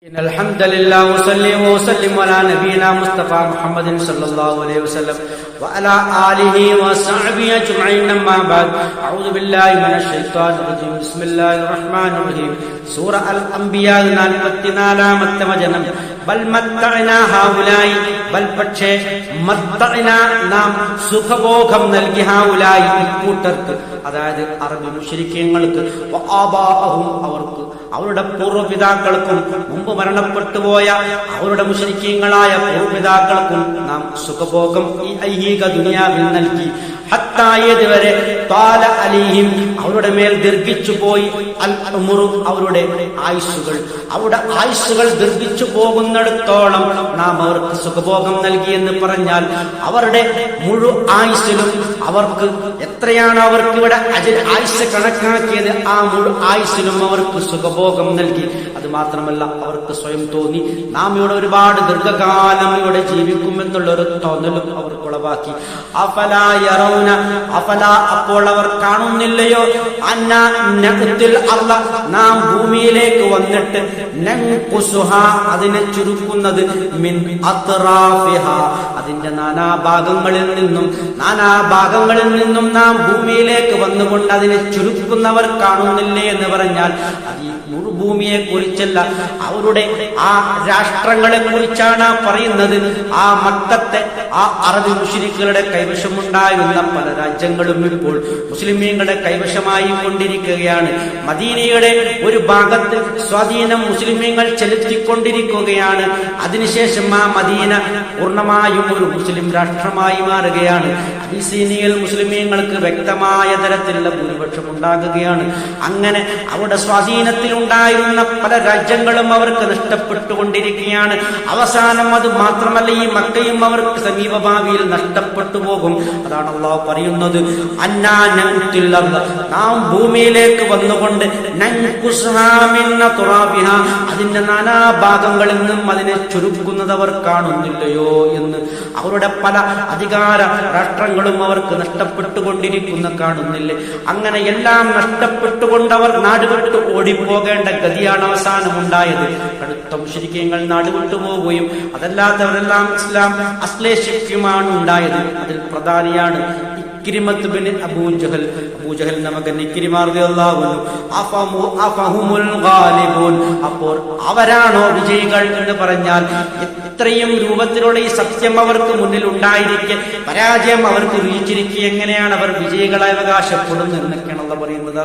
إن الحمد لله وصلي وسلم على نبينا مصطفى محمد صلى الله عليه وسلم وعلى آله وصحبه أجمعين أما بعد أعوذ بالله من الشيطان الرجيم بسم الله الرحمن الرحيم سورة الأنبياء 44-ാമത്തെ വചനം ബൽ മത്തഅനാ ഹൗലായി ബൽ പക്ഷേ മത്തഅനാ നാം സുഖഭോഗം നൽകി ഹൗലായി ഇക്കൂട്ടർക്ക് അതായത് അറബി മുശ്രിക്കീങ്ങൾക്ക് വആബാഅഹും അവർക്ക് അവരുടെ പൂർവ്വപിതാക്കൾക്കും മുമ്പ് മരണപ്പെട്ടു പോയ അവരുടെ മുശ്രിക്കീങ്ങളായ പൂർവ്വപിതാക്കൾക്കും നാം സുഖഭോഗം ഈ ഐഹിക ദുനിയാവിൽ നൽകി ഹത്തായത് വരെ ത്വാല അലൈഹിം അവരുടെ മേൽ ദീർഘിച്ചു പോയി അൽ ഉംറു അവരുടെ ആയുസ്സുകൾ അവരുടെ ആയുസ്സുകൾ ദീർഘിച്ചു പോകുന്നിടത്തോളം നാം അവർക്ക് സുഖഭോഗം നൽകി എന്ന് പറഞ്ഞാൽ അവരുടെ മുഴു ആയുസ്സിലും അവർക്ക് എത്രയാണ് അവർക്ക് ഇവിടെ ആയുസ് കണക്കാക്കിയത് ആ മുഴു ആയുസ്സിലും അവർക്ക് സുഖഭോഗം നൽകി. അത് മാത്രമല്ല അവർക്ക് സ്വയം തോന്നി നാം ഇവിടെ ഒരുപാട് ദീർഘകാലം ഇവിടെ ജീവിക്കുമെന്നുള്ളൊരു തോന്നലും അവർക്ക് ഉളവാക്കി. അഫലാ യറൗന അഫലാ അപ്പോൾ അവർ കാണുന്നില്ലയോ അന്നാ നഖ്തിൽ അർള നാം ഭൂമിയിലേക്ക് വന്നിട്ട് നൻഖുസുഹാ അതിനെ ചുരുക്കുന്നത് മിൻ അത്റാഫിഹാ അതിന്റെ നാനാഭാഗങ്ങളിൽ നിന്നും നാം ഭൂമിയിലേക്ക് വന്നുകൊണ്ട് അതിനെ ചുരുക്കുന്നവർ കാണുന്നില്ലേ എന്ന് പറഞ്ഞാൽ അത് ഈ മുഴുഭൂമിയെ കുറിച്ചല്ല, അവരുടെ ആ രാഷ്ട്രങ്ങളെ കുറിച്ചാണ് പറയുന്നത്. ആ മക്കത്തെ ആ അറബി മുശ്രിക്കുകളുടെ കൈവശമുണ്ടായിരുന്ന പല രാജ്യങ്ങളും ഇപ്പോൾ മുസ്ലിമീങ്ങളുടെ കൈവശമായി കൊണ്ടിരിക്കുകയാണ്. മദീനയുടെ ഒരു ഭാഗത്ത് സ്വാധീനം മുസ്ലിമീങ്ങൾ ചെലുത്തിക്കൊണ്ടിരിക്കുകയാണ്. അതിനുശേഷം ആ മദീന പൂർണ്ണമായും ഒരു മുസ്ലിം രാഷ്ട്രമായി മാറുകയാണ്. അബിസീനിയയിൽ മുസ്ലിമീങ്ങൾക്ക് വ്യക്തമായ തരത്തിലുള്ള ഭൂരിപക്ഷം ഉണ്ടാകുകയാണ്. അങ്ങനെ അവരുടെ സ്വാധീനത്തിൽ ഉണ്ടായിരുന്ന പല രാജ്യങ്ങളും അവർക്ക് നഷ്ടപ്പെട്ടുകൊണ്ടിരിക്കുകയാണ്. അവസാനം അത് മാത്രമല്ല ഈ മക്കയും അവർക്ക് സമീപ ഭാവിയിൽ നഷ്ടപ്പെട്ടു പോകും. അതാണ് അല്ലാഹു പറയുന്നത്, അന്നാ നൻഖുൽ അർള നാം ഭൂമിയിലേക്ക് വന്നുകൊണ്ട് നൻഖുസ്ഹാ മിൻ അത്റാഫിഹാ അതിന്റെ നാനാഭാഗങ്ങളിൽ നിന്നും അതിനെ ചുരുക്കുന്നത് അവർ കാണുന്നില്ലയോ എന്ന്. അവരുടെ പല അധികാര രാഷ്ട്രങ്ങളും അവർക്ക് നഷ്ടപ്പെട്ടുകൊണ്ടിരിക്കുന്ന കാണുന്നില്ലേ? അങ്ങനെ എല്ലാം നഷ്ടപ്പെട്ടുകൊണ്ട് അവർ നാടുവിട്ട് ഓടിപ്പോകേണ്ട ഗതിയാണ് അവസാനം ഉണ്ടായത്. കടുത്ത മുശ്രിക്കീങ്ങൾ നാടുവിട്ടു പോവുകയും അതല്ലാത്തവരെല്ലാം ഇസ്ലാം അശ്ലേഷിക്കുമാണ് ഉണ്ടായത്. അതിൽ പ്രധാനിയാണ് ഇക്രിമത്ത് ബിൻ അബൂജഹൽ മകൻ ഇക്രിമ റളിയല്ലാഹു അൻഹു അഫഹുമുൽ ഗാലിബൂൻ അപ്പോൾ അവരാണോ വിജയികൾ എന്ന് പറഞ്ഞാൽ ഇത്രയും രൂപത്തിലുള്ള ഈ സത്യം അവർക്ക് മുന്നിൽ ഉണ്ടായിരിക്കെ പരാജയം അവർക്ക് വീഴ്ചിരിക്കെ എങ്ങനെയാണ് അവർ വിജയികളായി അവകാശപ്പെടുന്നത് എന്നൊക്കെയാണല്ലോ പറയുന്നത്.